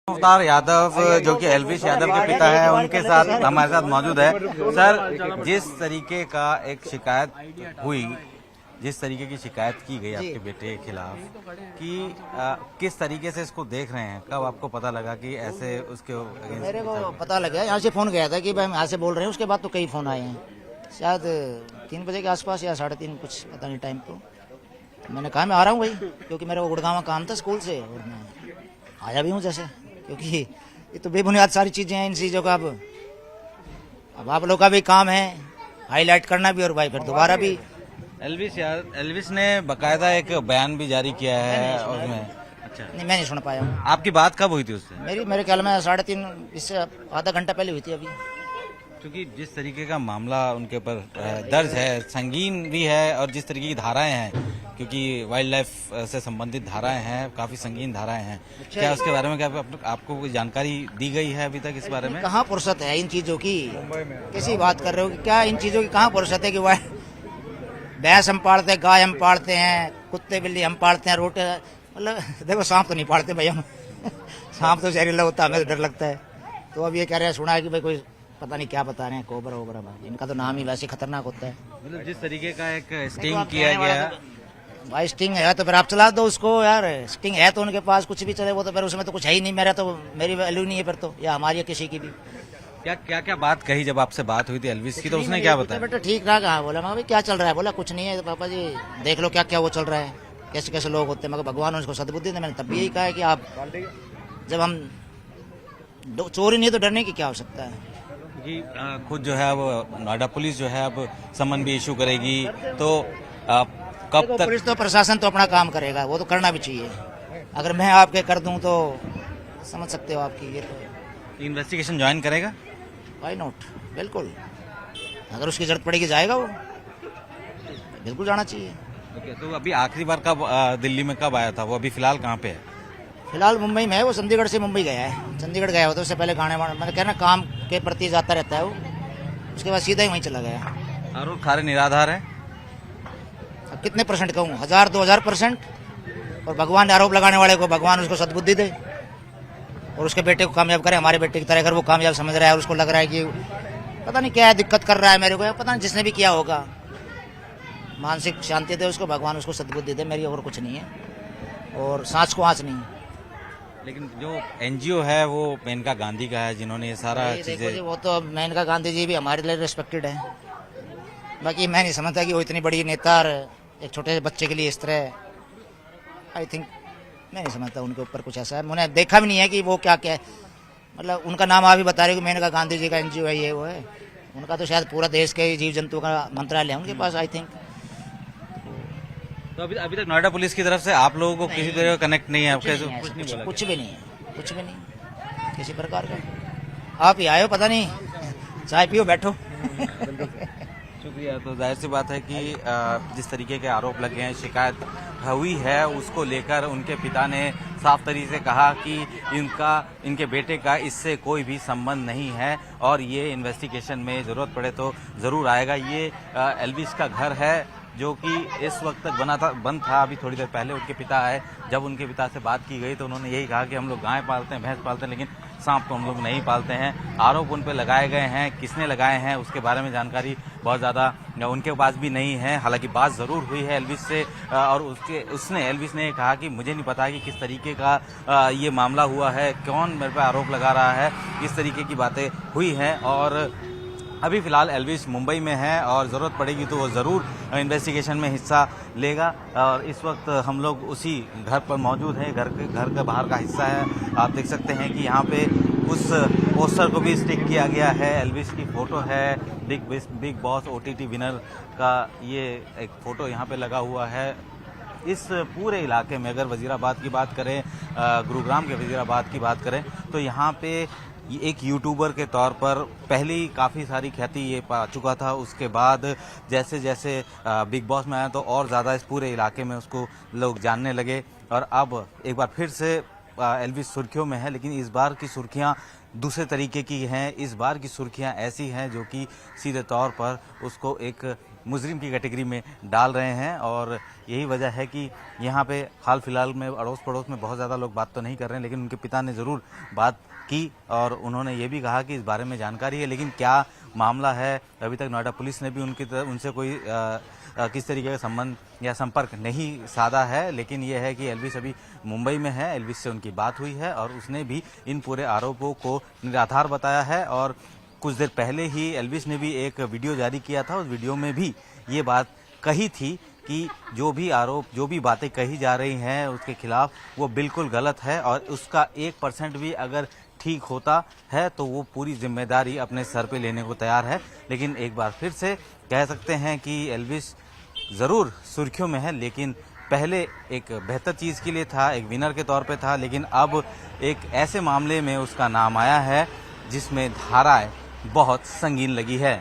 अवतार यादव जो कि एल्विश यादव के पिता है, उनके साथ हमारे साथ मौजूद है। सर, जिस तरीके का एक शिकायत हुई, जिस तरीके की शिकायत की गई आपके बेटे के खिलाफ कि किस तरीके से इसको देख रहे हैं, कब आपको पता लगा कि ऐसे उसके मेरे को पता लगा, यहाँ से फोन गया था कि भाई हम यहाँ से बोल रहे हैं। उसके बाद तो कई फोन आए हैं, शायद 3 बजे के आसपास या 3:30, कुछ पता नहीं टाइम को। मैंने कहा मैं आ रहा हूँ भाई, क्योंकि मेरा गुड़गांव काम था स्कूल से, और मैं आया भी हूँ जैसे, क्योंकि ये तो बेबुनियाद सारी चीजें हैं। इन चीजों का अब आप लोग का भी काम है हाईलाइट करना भी, और भाई फिर दोबारा भी। एल्विश ने बकायदा एक बयान भी जारी किया है उसमें। अच्छा, नहीं, मैं नहीं सुन पाया हूँ। आपकी बात कब हुई थी उससे? मेरे ख्याल में 3:30, इससे आधा घंटा पहले हुई थी अभी। क्योंकि जिस तरीके का मामला उनके ऊपर दर्ज है, संगीन भी है, और जिस तरीके की धाराएं हैं, क्योंकि वाइल्ड लाइफ से संबंधित धाराएं हैं, काफी संगीन धाराएं हैं। अच्छा, क्या उसके बारे में क्या आपको कोई जानकारी दी गई है अभी तक इस बारे में? कहाँ फुर्सत है इन चीजों की? कैसी बात कर रहे हो कि क्या इन चीजों की कहाँ फुर्सत है कि वह भैंस हम पालते हैं, गाय हम पालते हैं, कुत्ते बिल्ली हम पालते हैं, रोटे, मतलब देखो सांप तो नहीं पालते भाई हम। सांप तो जहरीला होता है, हमें तो डर लगता है। तो अब ये कह रहे हैं, सुना है कि भाई कोई पता नहीं क्या बता रहे हैं, कोबरा वोबरा, भाई इनका तो नाम ही वैसे खतरनाक होता है। मतलब जिस तरीके का एक स्टिंग किया गया, भाई स्टिंग है तो फिर आप चला दो उसको यार। स्टिंग है तो उनके पास कुछ भी चले, वो तो फिर उसमें तो कुछ है ही नहीं। मेरा तो मेरी वैल्यू नहीं है फिर तो, या हमारी या किसी की भी। क्या बात कही जब आपसे बात हुई थी एल्विश की, तो उसने क्या बताया? बेटा ठीक रहा, कहा बोला मैं भाई क्या चल रहा है? बोला कुछ नहीं है पापा जी, देख लो क्या क्या वो चल रहा है, कैसे कैसे लोग होते हैं, मगर भगवान उसको सद्बुद्धि दे। मैंने तब भी यही कहा है कि आप जब हम चोरी नहीं है तो डरने की क्या आवश्यकता है? कि खुद जो है वो नोएडा पुलिस जो है अब समन भी इशू करेगी, तो कब तक? पुलिस तो प्रशासन तो अपना काम करेगा, वो तो करना भी चाहिए। अगर मैं आपके कर दूं तो समझ सकते हो आपकी। ये तो इन्वेस्टिगेशन ज्वाइन करेगा? व्हाई नॉट, बिल्कुल। अगर उसकी जरूरत पड़ेगी जाएगा वो, बिल्कुल जाना चाहिए। ओके, तो अभी आखिरी बार कब दिल्ली में कब आया था वो? अभी फिलहाल कहाँ पे है? फिलहाल मुंबई में है वो। चंडीगढ़ से मुंबई गया है। चंडीगढ़ गया हो तो उससे पहले गाने वाने, मैंने कहना काम के प्रति जाता रहता है वो, उसके बाद सीधा ही वहीं चला गया। आरोप खारे निराधार है? अब कितने परसेंट कहूँ, 1000-2000%। और भगवान आरोप लगाने वाले को भगवान उसको सद्बुद्धि दे और उसके बेटे को कामयाब करे, हमारे बेटे की तरह। अगर वो कामयाब समझ रहा है और उसको लग रहा है कि पता नहीं क्या दिक्कत कर रहा है मेरे को, पता नहीं जिसने भी किया होगा, मानसिक शांति दे उसको भगवान, उसको सद्बुद्धि दे। मेरी और कुछ नहीं है, और सांस को आँच नहीं। लेकिन जो एनजीओ है वो मेनका गांधी का है, जिन्होंने ये सारा चीजें, वो तो मेनका गांधी जी भी हमारे लिए रिस्पेक्टेड है। बाकी मैं नहीं समझता कि वो इतनी बड़ी नेता और एक छोटे बच्चे के लिए इस तरह, आई थिंक मैं नहीं समझता उनके ऊपर कुछ ऐसा है। मैंने देखा भी नहीं है कि वो क्या क्या है। मतलब उनका नाम आप भी बता रहे हो कि मेनका गांधी जी का एनजीओ है, ये वो है। उनका तो शायद पूरा देश के जीव जंतु का मंत्रालय है उनके पास, आई थिंक। तो अभी तक नोएडा पुलिस की तरफ से आप लोगों को किसी तरह का कनेक्ट नहीं है? कुछ भी नहीं है, कुछ भी नहीं किसी प्रकार का। आप ही आए हो, पता नहीं, चाय पियो बैठो। शुक्रिया। तो जाहिर सी बात है कि जिस तरीके के आरोप लगे हैं, शिकायत हुई है, उसको लेकर उनके पिता ने साफ तरीके से कहा कि इनके बेटे का इससे कोई भी संबंध नहीं है, और ये इन्वेस्टिगेशन में जरूरत पड़े तो जरूर आएगा। ये एल्विश का घर है जो कि इस वक्त तक बंद था। अभी थोड़ी देर पहले उनके पिता आए, जब उनके पिता से बात की गई तो उन्होंने यही कहा कि हम लोग गाय पालते हैं, भैंस पालते हैं, लेकिन सांप तो हम लोग नहीं पालते हैं। आरोप उन पर लगाए गए हैं, किसने लगाए हैं उसके बारे में जानकारी बहुत ज़्यादा उनके पास भी नहीं है। हालांकि बात ज़रूर हुई है एल्विश से, और एल्विश ने कहा कि मुझे नहीं पता कि किस तरीके का ये मामला हुआ है, कौन मेरे पे आरोप लगा रहा है, किस तरीके की बातें हुई हैं। और अभी फिलहाल एल्विश मुंबई में है, और ज़रूरत पड़ेगी तो वो ज़रूर इन्वेस्टिगेशन में हिस्सा लेगा। और इस वक्त हम लोग उसी घर पर मौजूद हैं। घर के बाहर का हिस्सा है, आप देख सकते हैं कि यहाँ पे उस पोस्टर को भी स्टिक किया गया है। एल्विश की फ़ोटो है, बिग बॉस OTT विनर का ये एक फ़ोटो यहाँ पे लगा हुआ है। इस पूरे इलाके में अगर वजीराबाद की बात करें, गुरुग्राम के वजीराबाद की बात करें, तो यहाँ पे एक यूट्यूबर के तौर पर पहले काफ़ी सारी ख्याति ये पा चुका था। उसके बाद जैसे जैसे बिग बॉस में आया तो और ज़्यादा इस पूरे इलाके में उसको लोग जानने लगे, और अब एक बार फिर से एल्विश सुर्खियों में है। लेकिन इस बार की सुर्खियाँ दूसरे तरीके की हैं। इस बार की सुर्खियाँ ऐसी हैं जो कि सीधे तौर पर उसको एक मुजरिम की कैटेगरी में डाल रहे हैं। और यही वजह है कि यहाँ पे हाल फिलहाल में अड़ोस पड़ोस में बहुत ज़्यादा लोग बात तो नहीं कर रहे हैं, लेकिन उनके पिता ने ज़रूर बात की और उन्होंने ये भी कहा कि इस बारे में जानकारी है, लेकिन क्या मामला है अभी तक नोएडा पुलिस ने भी उनसे कोई किस तरीके का संबंध या संपर्क नहीं साधा है। लेकिन यह है कि एल्विस अभी मुंबई में है, एल्विस से उनकी बात हुई है और उसने भी इन पूरे आरोपों को निराधार बताया है। और कुछ देर पहले ही एल्विस ने भी एक वीडियो जारी किया था, उस वीडियो में भी ये बात कही थी कि जो भी आरोप, जो भी बातें कही जा रही हैं उसके खिलाफ, वो बिल्कुल गलत है और उसका 1% भी अगर ठीक होता है तो वो पूरी जिम्मेदारी अपने सर पे लेने को तैयार है। लेकिन एक बार फिर से कह सकते हैं कि एल्विस ज़रूर सुर्खियों में है, लेकिन पहले एक बेहतर चीज़ के लिए था, एक विनर के तौर पे था, लेकिन अब एक ऐसे मामले में उसका नाम आया है जिसमें धाराएं बहुत संगीन लगी है।